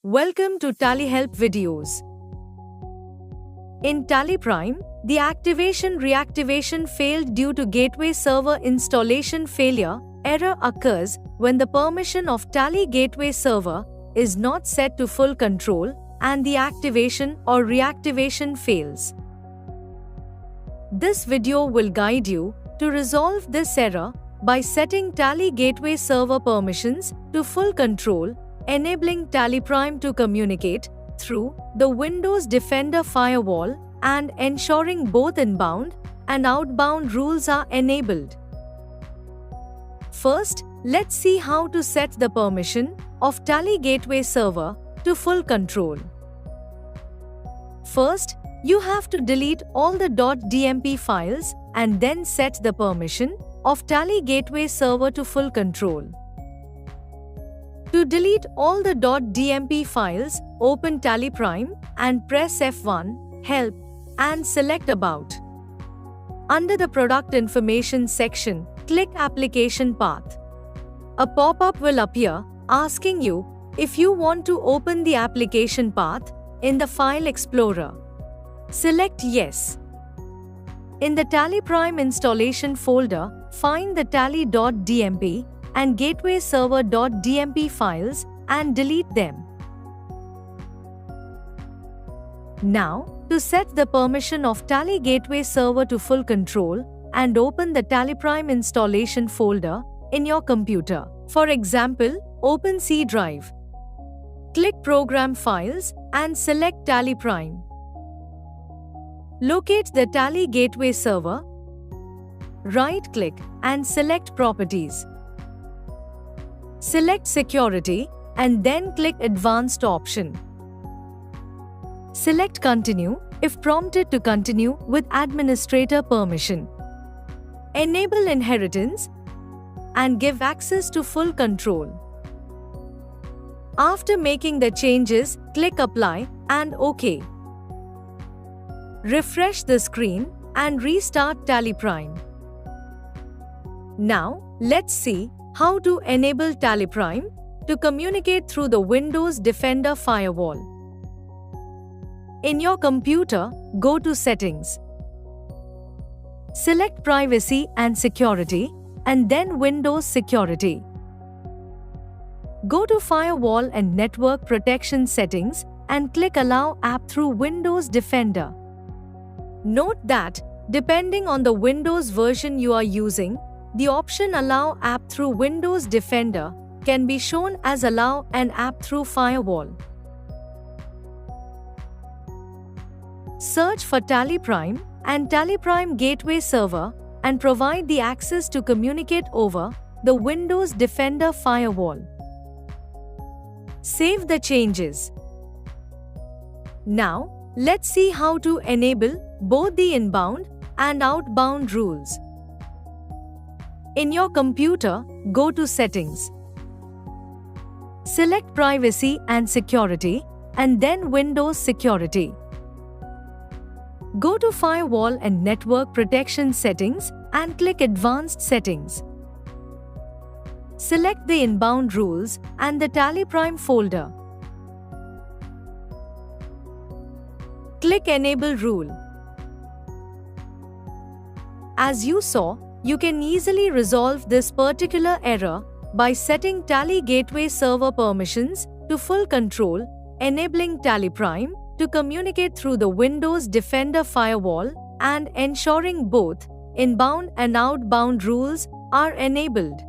Welcome to Tally Help videos. In Tally Prime, the activation-reactivation failed due to gateway server installation failure error occurs when the permission of Tally gateway server is not set to full control and the activation or reactivation fails. This video will guide you to resolve this error by setting Tally gateway server permissions to full control, enabling Tally Prime to communicate through the Windows Defender firewall and ensuring both inbound and outbound rules are enabled. First, let's see how to set the permission of Tally gateway server to full control. First, you have to delete all the .dmp files and then set the permission of Tally gateway server to full control. To delete all the .dmp files, open Tally Prime and press F1, Help, and select About. Under the Product Information section, click Application Path. A pop-up will appear asking you if you want to open the application path in the File Explorer. Select Yes. In the Tally Prime installation folder, find the tally.dmp and gateway server.dmp files and delete them. Now, to set the permission of Tally gateway server to full control and open the Tally Prime installation folder in your computer. For example, open C drive. Click Program Files and select Tally Prime. Locate the Tally gateway server. Right-click and select Properties. Select Security and then click Advanced option. Select Continue if prompted to continue with administrator permission. Enable inheritance and give access to full control. After making the changes, click Apply and OK. Refresh the screen and restart Tally Prime. Now, let's see how to enable Tally Prime to communicate through the Windows Defender firewall. In your computer, go to Settings. Select Privacy and Security and then Windows Security. Go to Firewall and Network Protection Settings and click Allow App through Windows Defender. Note that, depending on the Windows version you are using, the option Allow App through Windows Defender can be shown as Allow an App through Firewall. Search for Tally Prime and Tally Prime Gateway Server and provide the access to communicate over the Windows Defender firewall. Save the changes. Now, let's see how to enable both the inbound and outbound rules. In your computer, go to Settings. Select Privacy and Security and then Windows Security. Go to Firewall and Network Protection Settings and click Advanced Settings. Select the inbound rules and the Tally Prime folder. Click Enable Rule. As you saw, you can easily resolve this particular error by setting Tally gateway server permissions to full control, enabling Tally Prime to communicate through the Windows Defender firewall and ensuring both inbound and outbound rules are enabled.